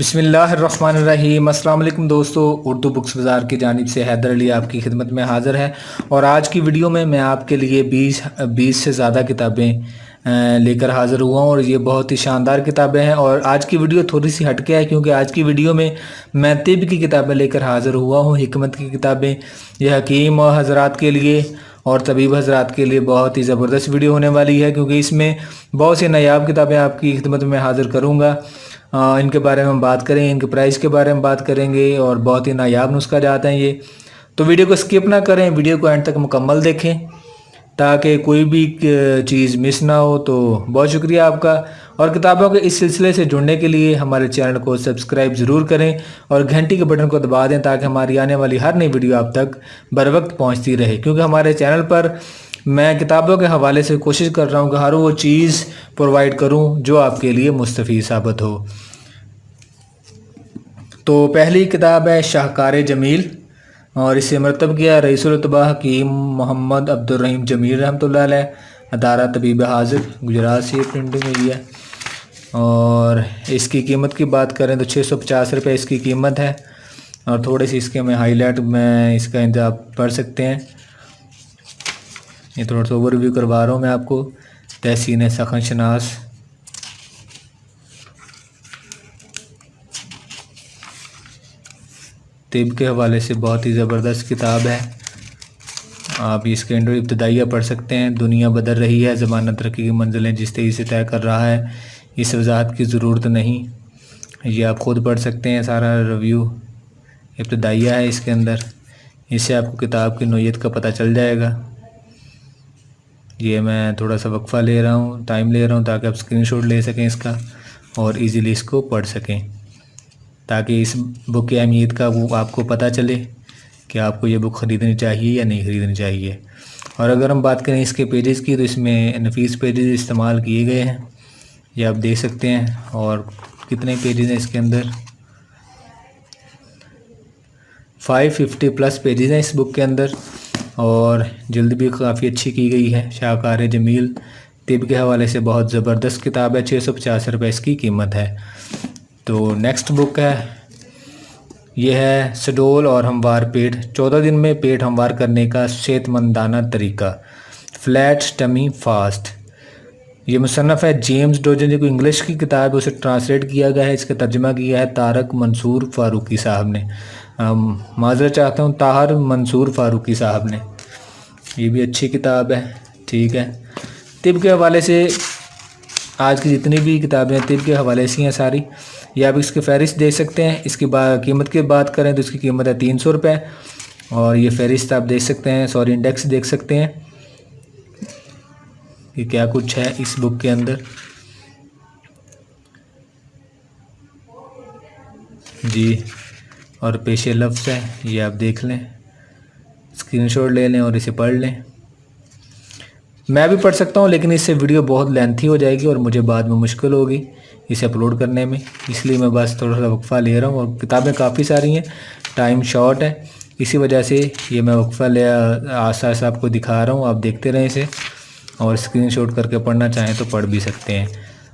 बिस्मिल्लाहिर्रहमानिर्रहीम। अस्सलाम वालेकुम दोस्तों, उर्दू बुक्स बाज़ार की जानिब से हैदर अली आपकी खिदमत में हाज़िर है। और आज की वीडियो में मैं आपके लिए 20 से ज़्यादा किताबें लेकर हाज़िर हुआ हूँ और ये बहुत ही शानदार किताबें हैं। और आज की वीडियो थोड़ी सी हटके है क्योंकि आज की वीडियो में मैं तिब की किताबें लेकर हाज़िर हुआ हूँ, हिकमत की किताबें। ये हकीम और हज़रात के लिए और तबीब हज़रात के लिए बहुत ही ज़बरदस्त वीडियो होने वाली है, क्योंकि इसमें बहुत सी नायाब किताबें आपकी खिदमत में हाज़िर करूँगा। इनके बारे में हम बात करेंगे, इनके प्राइस के बारे में बात करेंगे और बहुत ही नायाब नुस्खा जाते हैं ये। तो वीडियो को स्किप ना करें, वीडियो को एंड तक मुकम्मल देखें ताकि कोई भी चीज़ मिस ना हो। तो बहुत शुक्रिया आपका। और किताबों के इस सिलसिले से जुड़ने के लिए हमारे चैनल को सब्सक्राइब ज़रूर करें और घंटी के बटन को दबा दें ताकि हमारी आने वाली हर नई वीडियो आप तक बर वक्त पहुँचती रहे। क्योंकि हमारे चैनल पर मैं किताबों के हवाले से कोशिश कर रहा हूँ कि हर वो चीज़ प्रोवाइड करूँ जो आपके लिए मुस्तफ़ीद साबित हो। तो पहली किताब है शाहकार जमील और इसे मरतब किया रईसुल अतबा हकीम मोहम्मद अब्दुर्रहीम जमील रहमतुल्लाह अलैह, अदारा तबीब हाजिर, गुजरात से प्रिंटिंग हुई है। और इसकी कीमत की बात करें तो 650 रुपये इसकी कीमत है। और थोड़ी सी इसके में हाईलाइट में इसका इंतज़ाम पढ़ सकते हैं। ये थोड़ा सा ओवरव्यू करवा रहा हूँ मैं आपको। तहसीन सखन शनास, तिब के हवाले से बहुत ही ज़बरदस्त किताब है। आप इसके अंदर इब्तदाइया पढ़ सकते हैं। दुनिया बदल रही है, ज़माना तरक्की की मंजिलें जिस तेज़ी से तय कर रहा है, इस वजाहत की ज़रूरत नहीं। ये आप ख़ुद पढ़ सकते हैं, सारा रिव्यू इब्तदाइया है इसके अंदर। इससे आपको किताब की नोयत का पता चल जाएगा। ये मैं थोड़ा सा वक्फ़ा ले रहा हूँ, टाइम ले रहा हूँ ताकि आप स्क्रीनशॉट ले सकें इसका और इजीली इसको पढ़ सकें, ताकि इस बुक की अहमियत का वो आपको पता चले कि आपको ये बुक ख़रीदनी चाहिए या नहीं ख़रीदनी चाहिए। और अगर हम बात करें इसके पेजेस की तो इसमें नफीस पेजेस इस्तेमाल किए गए हैं, ये आप देख सकते हैं। और कितने पेजेस हैं इसके अंदर, 550 प्लस पेजेस हैं इस बुक के अंदर। और जल्द भी काफ़ी अच्छी की गई है। शाहकार जमील तिब के हवाले से बहुत ज़बरदस्त किताब है। 650 रुपये इसकी कीमत है। तो नेक्स्ट बुक है, यह है सडोल और हमवार पेट, 14 दिन में पेट हमवार करने का सेहतमंदाना तरीका, फ्लैट टमी फास्ट। ये मुसन्नफ़ है जेम्स डोजन, जो इंग्लिश की किताब है उसे ट्रांसलेट किया गया है। इसका तर्जमा किया है तारक मंसूर फ़ारूकी साहब ने। माज़रत चाहता हूँ, ताहर मंसूर फ़ारूकी साहब ने। ये भी अच्छी किताब है, ठीक है। तिब के हवाले से आज की जितनी भी किताबें तिब के हवाले से हैं सारी, ये आप इसकी फ़हरिस्त देख सकते हैं। इसकी कीमत की बात करें तो इसकी कीमत है 300 रुपये। और ये फ़हरिस्त आप देख सकते हैं, सॉरी इंडेक्स देख सकते हैं कि क्या कुछ है इस बुक के अंदर जी। और पेशे लफ्ज़ है, ये आप देख लें, स्क्रीनशॉट ले लें और इसे पढ़ लें। मैं भी पढ़ सकता हूँ लेकिन इससे वीडियो बहुत लेंथी हो जाएगी और मुझे बाद में मुश्किल होगी इसे अपलोड करने में, इसलिए मैं बस थोड़ा सा वक्फ़ा ले रहा हूँ। और किताबें काफ़ी सारी हैं, टाइम शॉर्ट है, इसी वजह से ये मैं वक्फ़ा ले आस्ता आस्ता आपको दिखा रहा हूँ। आप देखते रहें इसे और स्क्रीनशॉट करके पढ़ना चाहें तो पढ़ भी सकते हैं।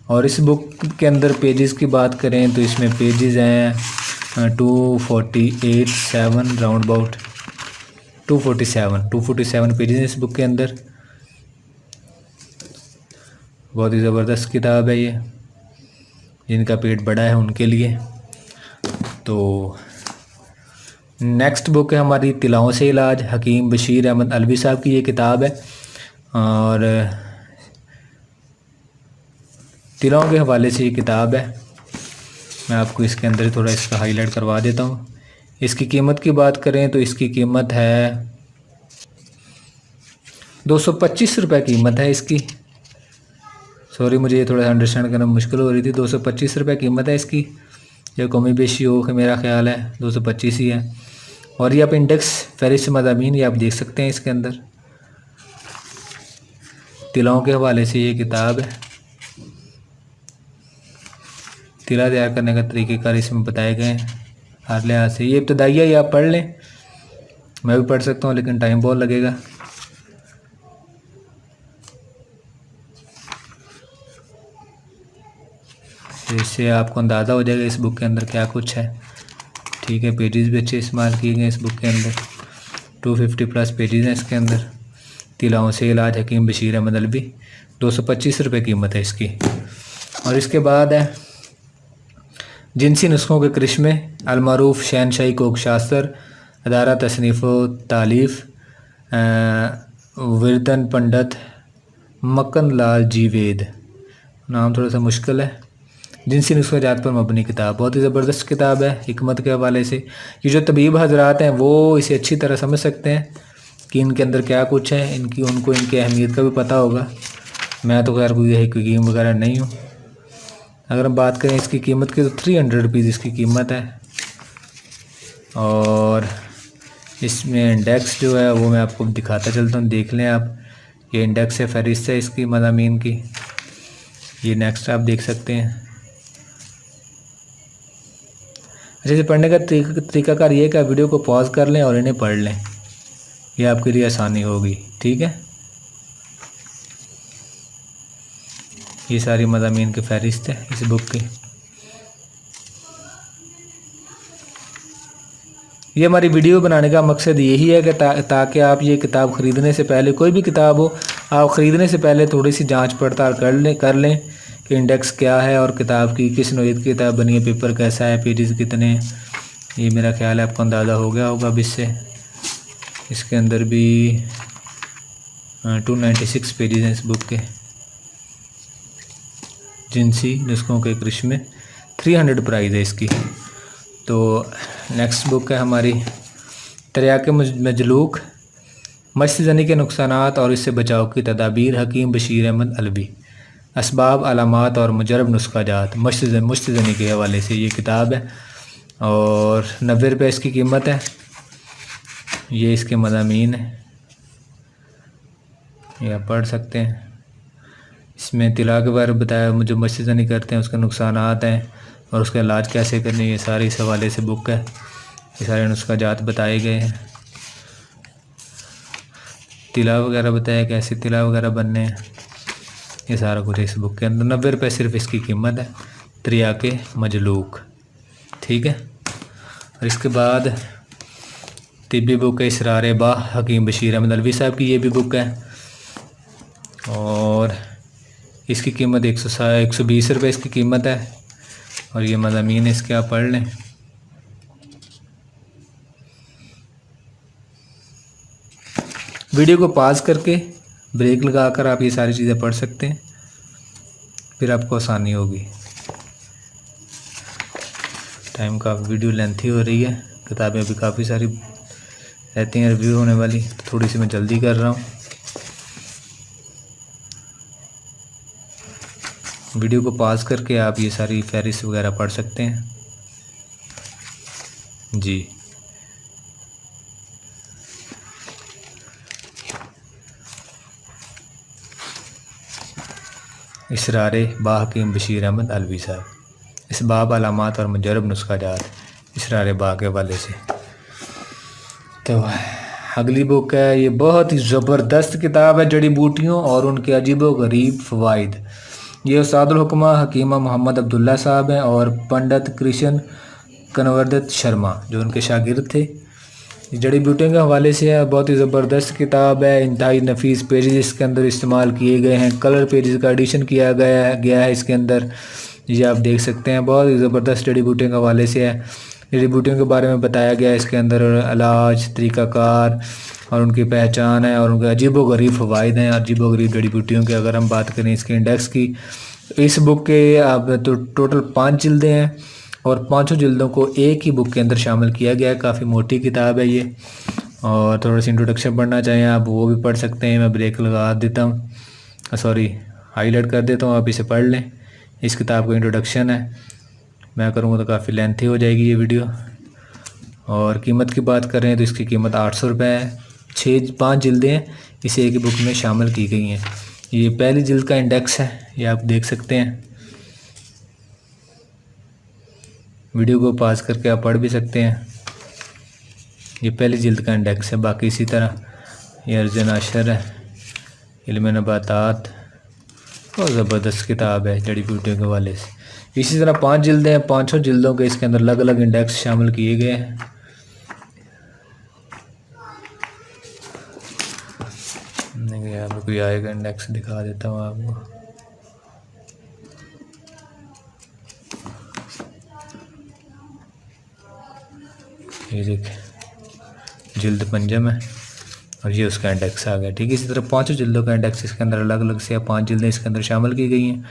और इस बुक के अंदर पेजेस की बात करें तो इसमें पेजेस हैं 247 राउंड अबाउट 247 पेजेस हैं इस बुक के अंदर। बहुत ही ज़बरदस्त किताब है ये, जिनका पेट बड़ा है उनके लिए। तो नेक्स्ट बुक है हमारी तिलाओं से इलाज, हकीम बशीर अहमद अलवी साहब की ये किताब है। और तिलाओं के हवाले से ये किताब है। मैं आपको इसके अंदर थोड़ा इसका हाईलाइट करवा देता हूँ। इसकी कीमत की बात करें तो इसकी कीमत है 225 रुपये कीमत है इसकी। सॉरी, मुझे ये थोड़ा अंडरस्टैंड करना मुश्किल हो रही थी। 225 रुपये कीमत है इसकी, जो कमी बेशी हो कि मेरा ख्याल है 225 ही है। और ये आप इंडेक्स फ़हरिस्त मज़ामीन ये आप देख सकते हैं इसके अंदर। तिलाओं के हवाले से ये किताब है। तिला तैयार करने का तरीक़ेकार इसमें बताए गए हैं हर लिहाज से। ये इब्तदाइया ये आप पढ़ लें, मैं भी पढ़ सकता हूँ लेकिन टाइम बहुत लगेगा। तो इससे आपको अंदाज़ा हो जाएगा इस बुक के अंदर क्या कुछ है। ठीक है, पेजेस भी अच्छे इस्तेमाल किए गए इस बुक के अंदर। 250 प्लस पेजेस हैं इसके अंदर। तिलाओं से इलाज हकीम बशीर अहमद अलवी, 225 रुपये कीमत है इसकी। और इसके बाद है जिनसी नुस्खों के करिश्मे, अलमारूफ शहनशाही कोक शास्त्र, अदारा तसनीफ़ तालीफ़, विरदन पंडित मक्कन लाल जीवेद, नाम थोड़ा सा मुश्किल है। जिनसी नुस्खा जात पर मबनी किताब, बहुत ही ज़बरदस्त किताब है हिकमत के हवाले से। ये जो तबीब हजरात हैं वो इसे अच्छी तरह समझ सकते हैं कि इनके अंदर क्या कुछ है, उनको इनकी अहमियत का भी पता होगा। मैं तो खैर कोई हकीम वगैरह नहीं हूँ। अगर हम बात करें इसकी कीमत की तो 300 रुपीज़ इसकी कीमत है। और इसमें इंडेक्स जो है वो मैं आपको दिखाता चलता हूँ, देख लें आप। ये इंडेक्स है, फहरिस्त है इसकी मज़ामीन की। ये नेक्स्ट आप देख सकते हैं। अच्छे से पढ़ने का तरीकाकार ये है कि आप वीडियो को पॉज कर लें और इन्हें पढ़ लें, ये आपके लिए आसानी होगी। ठीक है, ये सारी मज़ामीन की फहरिस्त है इस बुक की। ये हमारी वीडियो बनाने का मकसद यही है कि ताकि आप ये किताब ख़रीदने से पहले, कोई भी किताब हो, आप ख़रीदने से पहले थोड़ी सी जांच पड़ताल कर लें कि इंडेक्स क्या है और किताब की किस नौइयत की किताब बनी है, पेपर कैसा है, पेजेस कितने। ये मेरा ख्याल है आपको अंदाज़ा हो गया होगा अब इससे। इसके अंदर भी 296 पेजेस हैं इस बुक के। जिनसी नुस्खों के करिश्मे, 300 प्राइस है इसकी। तो नेक्स्ट बुक है हमारी तरियाक़ मजलूक, मछली के नुकसानात और इससे बचाव की तदाबीर, हकीम बशीर अहमद अलवी, असबाब अलामात और मुजरब नुस्खा जात, मछली के हवाले से ये किताब है। और 90 रुपये इसकी कीमत है। ये इसके मज़ामीन है, ये आप पढ़ सकते हैं। इसमें तिला के बारे में बताया, मुझे मछली करते हैं उसके नुकसानात हैं और उसका इलाज कैसे करने, ये सारे इस हवाले से बुक है। ये सारे नुस्खा जात बताए गए हैं, तिला वगैरह बताया कैसे तिला वगैरह बनने हैं, ये सारा कुछ इस बुक के अंदर। 90 रुपये सिर्फ इसकी कीमत है, तरियाक़ मजलूक। ठीक है, और इसके बाद तिब्बी बुक है इसरार बाह, हकीम बशीर अहमद अलवी साहब की ये भी बुक है। और इसकी कीमत 120 रुपये इसकी कीमत है। और ये मज़ामीन इसके आप पढ़ लें। वीडियो को पॉज करके ब्रेक लगाकर आप ये सारी चीज़ें पढ़ सकते हैं, फिर आपको आसानी होगी। टाइम का वीडियो लेंथी हो रही है, किताबें अभी काफ़ी सारी रहती हैं रिव्यू होने वाली, तो थोड़ी सी मैं जल्दी कर रहा हूँ। वीडियो को पॉज करके आप ये सारी फहरिस्त वगैरह पढ़ सकते हैं जी। इसरार बाह हकीम बशीर अहमद अलवी साहब, इसबाब अलामात और मुजरब नुस्खा जात, इसरार बाह के हवाले से। तो अगली बुक है, ये बहुत ही ज़बरदस्त किताब है, जड़ी बूटियों और उनके अजीब व गरीब फ़वाइद। ये उस्तादुल हुक्मा हकीमा मोहम्मद अब्दुल्ला साहब हैं और पंडित कृष्ण कनवर्दत शर्मा जो उनके शागिर्द थे। जड़ी बूटियों के हवाले से है, बहुत ही ज़बरदस्त किताब है। इंतहाई नफीस पेजेस इसके अंदर इस्तेमाल किए गए हैं, कलर पेजेस का एडिशन किया गया है इसके अंदर, ये आप देख सकते हैं। बहुत ही ज़बरदस्त जड़ी बूटियों के हवाले से है। जड़ी बूटियों के बारे में बताया गया है इसके अंदर, इलाज, तरीक़ाकार और उनकी पहचान है और उनके अजीब व गरीब फ़वाइद हैं। अजीब व गरीब जड़ी बूटियों के अगर हम बात करें इसके इंडेक्स की, इस बुक के अब तो टोटल 5 जिल्दें हैं और 5 जिल्दों को एक ही बुक के अंदर शामिल किया गया है। काफ़ी मोटी किताब है ये। और थोड़ा सा इंट्रोडक्शन पढ़ना चाहें आप वो भी पढ़ सकते हैं, मैं ब्रेक लगा देता हूँ, सॉरी हाईलाइट कर देता हूँ, आप इसे पढ़ लें। इस किताब का इंट्रोडक्शन है, मैं करूँगा तो काफ़ी लेंथी हो जाएगी ये वीडियो। और कीमत की बात करें तो इसकी कीमत 800 रुपये है। 5 जिल्दें हैं, इसे एक ही बुक में शामिल की गई हैं। ये पहली जिल्द का इंडेक्स है, ये आप देख सकते हैं। वीडियो को पॉज करके आप पढ़ भी सकते हैं। ये पहली जिल्द का इंडेक्स है। बाकी इसी तरह ये अर्जन अशर है, इल्म नबातात, बहुत ज़बरदस्त किताब है जड़ी बूटियों के हवाले से। इसी तरह 5 जिल्दें हैं, 500 जिल्दों के इसके अंदर अलग अलग इंडेक्स शामिल किए गए हैं। यहाँ पे कोई आएगा, इंडेक्स दिखा देता हूँ आपको। ये देखिए जिल्द पंजम है और ये उसका इंडेक्स आ गया। ठीक है, इसी तरह 5 जिल्दों का इंडेक्स इसके अंदर अलग अलग से 5 जिल्दें इसके अंदर शामिल की गई हैं।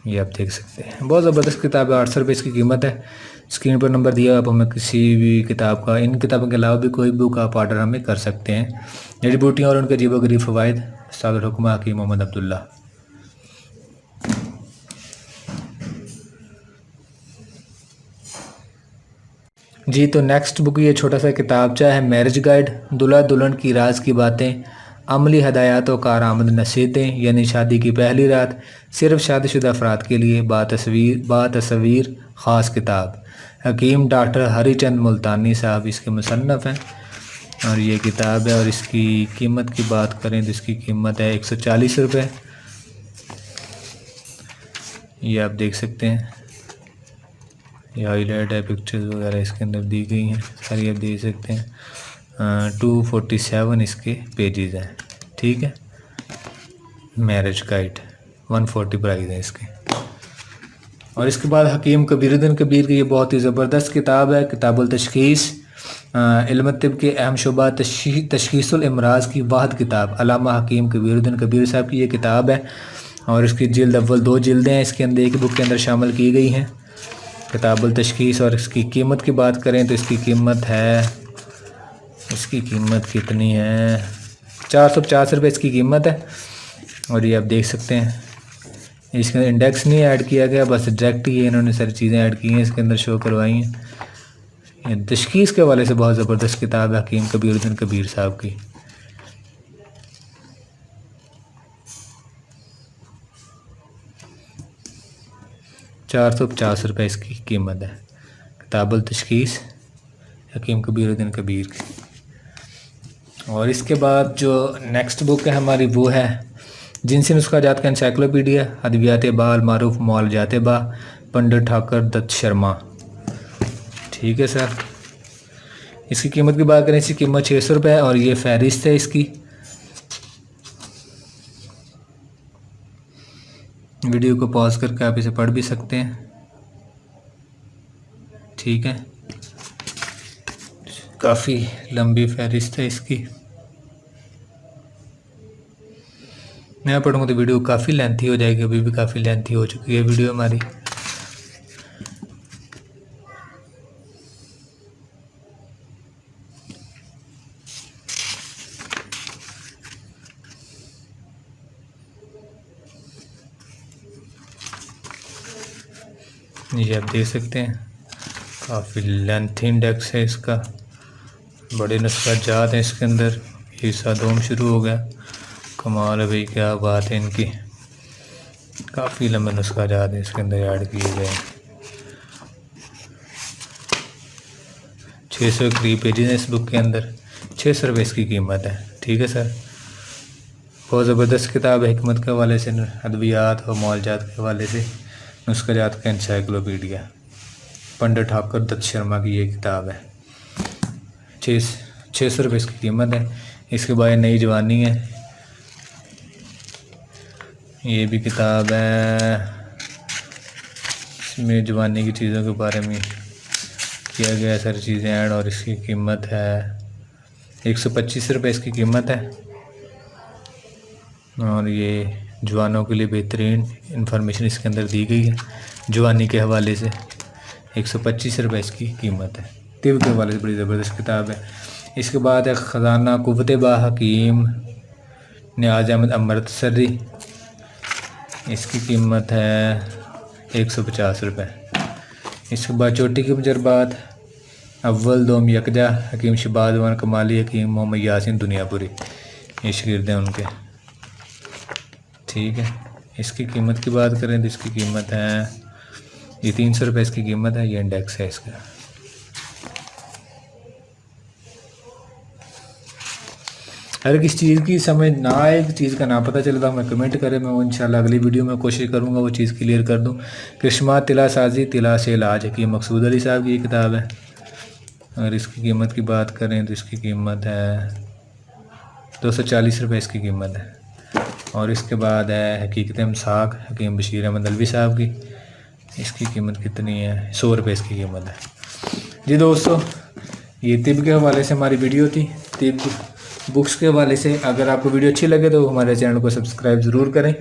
ये आप देख सकते हैं, बहुत ज़बरदस्त किताब है। 800 रुपये इसकी कीमत है। स्क्रीन पर नंबर दिया, आप हमें किसी भी किताब का, इन किताबों के अलावा भी कोई बुक आप ऑर्डर हमें कर सकते हैं। जड़ी बूटियाँ और उनके अजीब गरीब फ़वाइद, उस्ताद हुक्म हकीम मोहम्मद अब्दुल्ला। जी तो नेक्स्ट बुक ये छोटा सा किताबचा है, मैरिज गाइड, दुल्हा दुल्हन की राज की बातें, अमली हदायत और कारआमद नसीहतें, यानी शादी की पहली रात सिर्फ शादीशुदा अफराद के लिए, बातस्वीर ख़ास किताब। हकीम डॉक्टर हरीचंद मुल्तानी साहब इसके मुसन्नफ़ हैं और ये किताब है। और इसकी कीमत की बात करें तो इसकी कीमत है 140 रुपये। ये आप देख सकते हैं, ये हाईलाइट है, पिक्चर्स वगैरह इसके अंदर दी गई हैं सारी, आप देख सकते हैं। 247 इसके पेजेस हैं। ठीक है, मैरिज गाइड 140 प्राइस है इसके। और इसके बाद हकीम कबीरुद्दीन कबीर की ये बहुत ही ज़बरदस्त किताब है, किताबुल तशख़ीस, इल्म तिब के अहम शुबा तशख़ीसुल इमराज़ की वाहिद किताब, अल्लामा हकीम कबीरुद्दीन कबीर साहब की ये किताब है। और इसकी जिल्द अव्वल 2 जिल्दें हैं इसके अंदर, एक बुक के अंदर शामिल की गई हैं, किताबुल तशख़ीस। और इसकी कीमत की बात करें तो इसकी कीमत कितनी है, 450 रुपये इसकी कीमत है। और ये आप देख सकते हैं, इसके अंदर इंडेक्स नहीं ऐड किया गया, बस डायरेक्ट ही इन्होंने सारी चीज़ें ऐड की हैं, इसके अंदर शो करवाई हैं। ये तशख़ीस के हवाले से बहुत ज़बरदस्त किताब है हकीम कबीरुद्दीन कबीर साहब की। ₹450 इसकी कीमत है, किताबुल तशख़ीस हकीम कबीरुद्दीन कबीर की। और इसके बाद जो नेक्स्ट बुक है हमारी वो है जिनसी नुस्ख़ाजात का एनसाइक्लोपीडिया, अद्वियात बाल मारूफ मौलजात बा, पंडित ठाकर दत्त शर्मा। ठीक है सर, इसकी कीमत की बात करें, इसकी कीमत 600 रुपये है और ये फ़हरिस्त है इसकी। वीडियो को पॉज करके आप इसे पढ़ भी सकते हैं। ठीक है, काफ़ी लंबी फ़हरिस्त है इसकी। मैं पढ़ूँगा तो वीडियो काफ़ी लेंथी हो जाएगी, अभी भी काफ़ी लेंथी हो चुकी है वीडियो हमारी। ये आप देख सकते हैं, काफ़ी लेंथी इंडेक्स है इसका, बड़े नुस्ख़ाजात हैं इसके अंदर। हिस्सा 2 शुरू हो गया, कमाल है भाई, क्या बात है इनकी, काफ़ी लंबे नुस्ख़ाजात हैं इसके अंदर ऐड किए गए हैं। 600 के करीब पेजेस हैं इस बुक के अंदर, 600 रुपये इसकी कीमत है। ठीक है सर, बहुत ज़बरदस्त किताब है, हिकमत के हवाले से, अद्वियात और मौलजात के हवाले से नुस्ख़ाजात का एनसाइक्लोपीडिया, पंडित ठाकर दत्त शर्मा की ये किताब है। 600 रुपये इसकी कीमत है। इसके बाद नई जवानी है, ये भी किताब है, इसमें जवानी की चीज़ों के बारे में किया गया सारी चीज़ें ऐड। और इसकी कीमत है 125 रुपये इसकी कीमत है। और ये जवानों के लिए बेहतरीन इंफॉर्मेशन इसके अंदर दी गई है जवानी के हवाले से। 125 रुपये इसकी कीमत है। तिब के हवाले से बड़ी ज़बरदस्त किताब है। इसके बाद है ख़जाना कुव्वत बा हकीम नियाज़ अहमद अमृतसरी, इसकी कीमत है 150 रुपये। इसके बाद चोटी के तजर्बात अव्वल दोम यकजा हकीम शहबाज वन कमाली हकीम मोहम्मद यासीन दुनियापुरी, ये शागिर्द हैं उनके। ठीक है, इसकी कीमत की बात करें तो इसकी कीमत है, ये 300 रुपये इसकी कीमत है। ये इंडेक्स है इसका। अगर किसी चीज़ की समझ ना आए, चीज़ का ना पता चले तो हमें कमेंट करें, मैं वो इंशाल्लाह अगली वीडियो में कोशिश करूँगा वो चीज़ क्लियर कर दूँ। करिश्मा तिला साजी तिला से इलाज, हकीम मकसूद अली साहब की ये किताब है। अगर इसकी कीमत की बात करें तो इसकी कीमत है 240 रुपये इसकी कीमत है। और इसके बाद है हकीकत मसाक हकीम बशीर अहमद अलवी साहब की, इसकी कीमत कितनी है? 100 रुपये इसकी कीमत है। जी दोस्तों, ये तिब के हवाले से हमारी वीडियो थी, तिब बुक्स के हवाले से। अगर आपको वीडियो अच्छी लगे तो हमारे चैनल को सब्सक्राइब ज़रूर करें।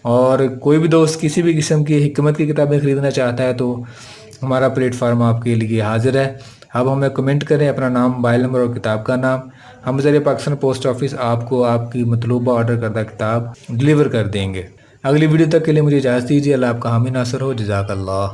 और कोई भी दोस्त किसी भी किस्म की हिकमत की किताबें ख़रीदना चाहता है तो हमारा प्लेटफार्म आपके लिए हाजिर है। अब हमें कमेंट करें अपना नाम, मोबाइल नंबर और किताब का नाम। हम ज़रिए पाकिस्तान पोस्ट ऑफिस आपको आपकी मतलूबा ऑर्डर करदा किताब डिलीवर कर देंगे। अगली वीडियो तक के लिए मुझे इजाज़त दीजिए। अल्लाह आपका हामी नासर हो। जज़ाकल्लाह।